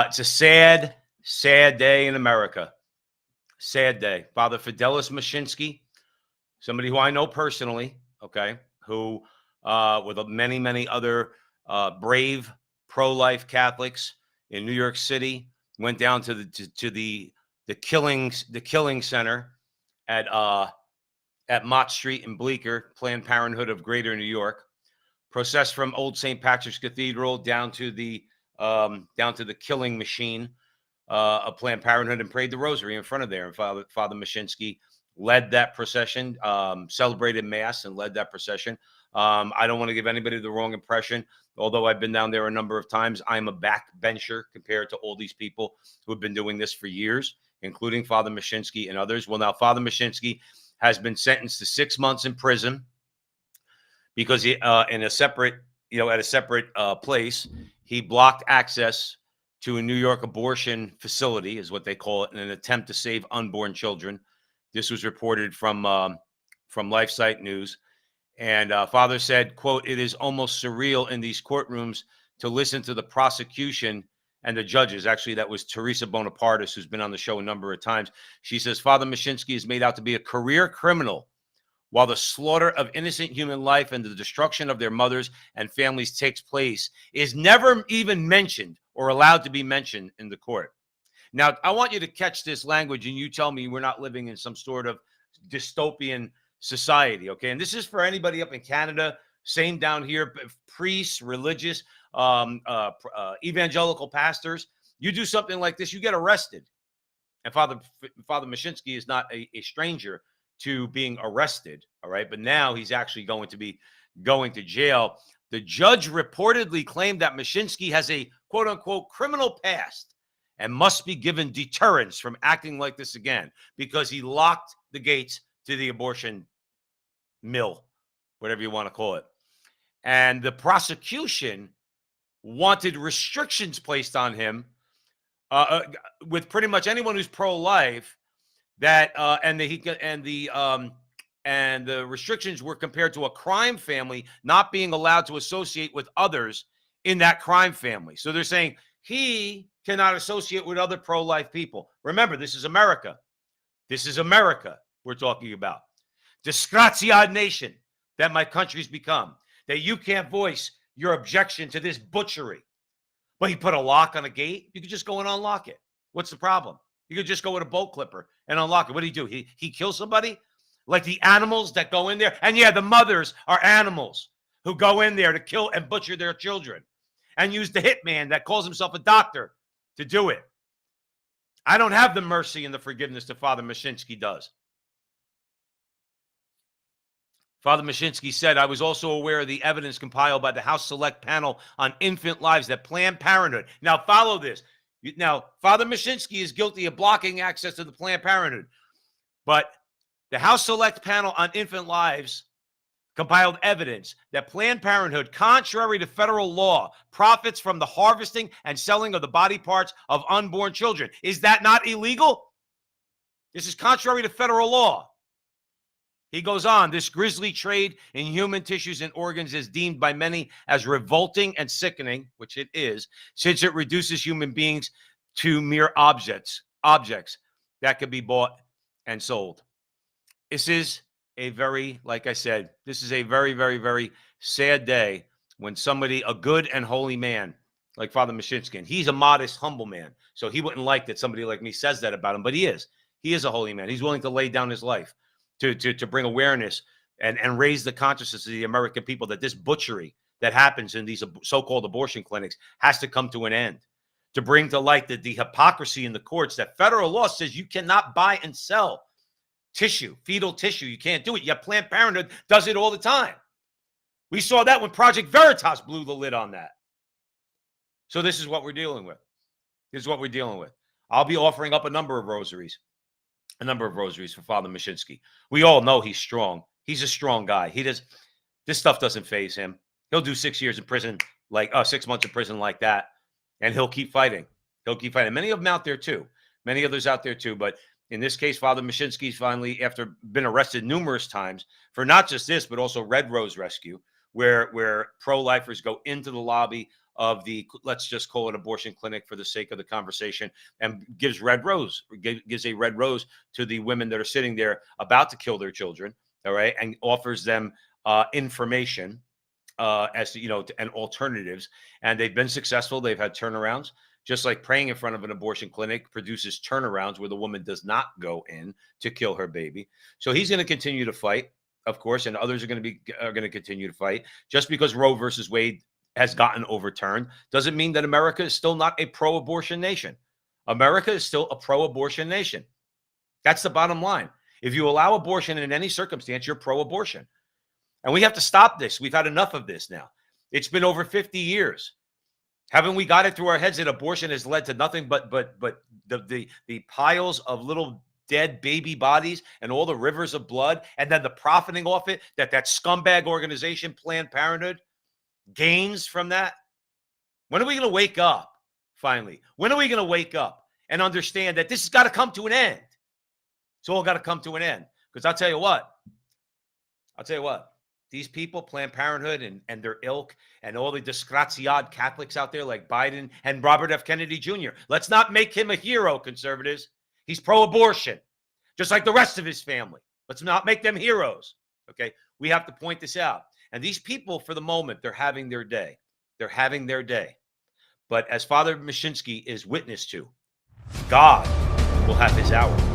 It's a sad, sad day in America. Sad day. Father Fidelis Mashinsky, somebody who I know personally, okay, who, with many, many other brave pro-life Catholics in New York City, went down to the killing center at Mott Street in Bleecker, Planned Parenthood of Greater New York, processed from Old St. Patrick's Cathedral down to the killing machine of Planned Parenthood and prayed the rosary in front of there. And Father Mashinsky led that procession, celebrated Mass and led that procession. I don't want to give anybody the wrong impression. Although I've been down there a number of times, I'm a backbencher compared to all these people who have been doing this for years, including Father Mashinsky and others. Well, now Father Mashinsky has been sentenced to 6 months in prison because he, in a separate, at a separate place, he blocked access to a New York abortion facility, is what they call it, in an attempt to save unborn children. This was reported from LifeSite News. And Father said, quote, "It is almost surreal in these courtrooms to listen to the prosecution and the judges." Actually, that was Teresa Bonapartis, who's been on the show a number of times. She says, Father Mashinsky is made out to be a career criminal, while the slaughter of innocent human life and the destruction of their mothers and families takes place, is never even mentioned or allowed to be mentioned in the court. Now, I want you to catch this language, and you tell me we're not living in some sort of dystopian society, okay? And this is for anybody up in Canada, same down here, priests, religious, evangelical pastors. You do something like this, you get arrested. And Father Mashinsky is not a stranger to being arrested, all right? But now he's actually going to be going to jail. The judge reportedly claimed that Mashinsky has a quote-unquote criminal past and must be given deterrence from acting like this again because he locked the gates to the abortion mill, whatever you want to call it. And the prosecution wanted restrictions placed on him with pretty much anyone who's pro-life, that and the restrictions were compared to a crime family not being allowed to associate with others in that crime family. So they're saying he cannot associate with other pro-life people. Remember, this is America. This is America we're talking about. Disgraziad nation that my country's become, that you can't voice your objection to this butchery. But he put a lock on a gate. You could just go and unlock it. What's the problem? You could just go with a bolt clipper and unlock it. What did he do? He kills somebody? Like the animals that go in there? And yeah, the mothers are animals who go in there to kill and butcher their children and use the hitman that calls himself a doctor to do it. I don't have the mercy and the forgiveness that Father Mashinsky does. Father Mashinsky said, "I was also aware of the evidence compiled by the House Select Panel on Infant Lives that Planned Parenthood." Now, follow this. Now, Father Mashinsky is guilty of blocking access to the Planned Parenthood. But the House Select Panel on Infant Lives compiled evidence that Planned Parenthood, contrary to federal law, profits from the harvesting and selling of the body parts of unborn children. Is that not illegal? This is contrary to federal law. He goes on, "This grisly trade in human tissues and organs is deemed by many as revolting and sickening," which it is, "since it reduces human beings to mere objects that could be bought and sold." This is a very, like I said, this is a very, very, very sad day when somebody, a good and holy man like Father Mashinsky, and he's a modest, humble man, so he wouldn't like that somebody like me says that about him, but he is. He is a holy man. He's willing to lay down his life to bring awareness and raise the consciousness of the American people that this butchery that happens in these so-called abortion clinics has to come to an end, to bring to light the hypocrisy in the courts that federal law says you cannot buy and sell tissue, fetal tissue. You can't do it. Yet Planned Parenthood does it all the time. We saw that when Project Veritas blew the lid on that. So this is what we're dealing with. This is what we're dealing with. I'll be offering up a number of rosaries for Father Mashinsky. We all know he's strong. He's a strong guy. This stuff doesn't faze him. He'll do 6 years in prison, 6 months in prison like that, and he'll keep fighting. He'll keep fighting. Many of them out there too. Many others out there too. But in this case, Father Mashinsky's finally, after been arrested numerous times for not just this, but also Red Rose Rescue, where pro-lifers go into the lobby of the, let's just call it abortion clinic for the sake of the conversation, and gives gives a red rose to the women that are sitting there about to kill their children, all right, and offers them information as to, and alternatives. And they've been successful. They've had turnarounds. Just like praying in front of an abortion clinic produces turnarounds where the woman does not go in to kill her baby. So he's going to continue to fight, of course, and others are going to continue to fight. Just because Roe versus Wade has gotten overturned doesn't mean that America is still not a pro-abortion nation. America is still a pro-abortion nation. That's the bottom line. If you allow abortion in any circumstance, you're pro-abortion. And we have to stop this. We've had enough of this now. It's been over 50 years. Haven't we got it through our heads that abortion has led to nothing but the piles of little dead baby bodies and all the rivers of blood, and then the profiting off it that scumbag organization Planned Parenthood gains from that? When are we going to wake up, finally? When are we going to wake up and understand that this has got to come to an end? It's all got to come to an end. Because I'll tell you what, these people, Planned Parenthood and their ilk, and all the disgraziad Catholics out there like Biden and Robert F. Kennedy Jr., let's not make him a hero, conservatives. He's pro-abortion, just like the rest of his family. Let's not make them heroes, okay? We have to point this out. And these people, for the moment, they're having their day. They're having their day. But as Father Mashinsky is witness to, God will have his hour.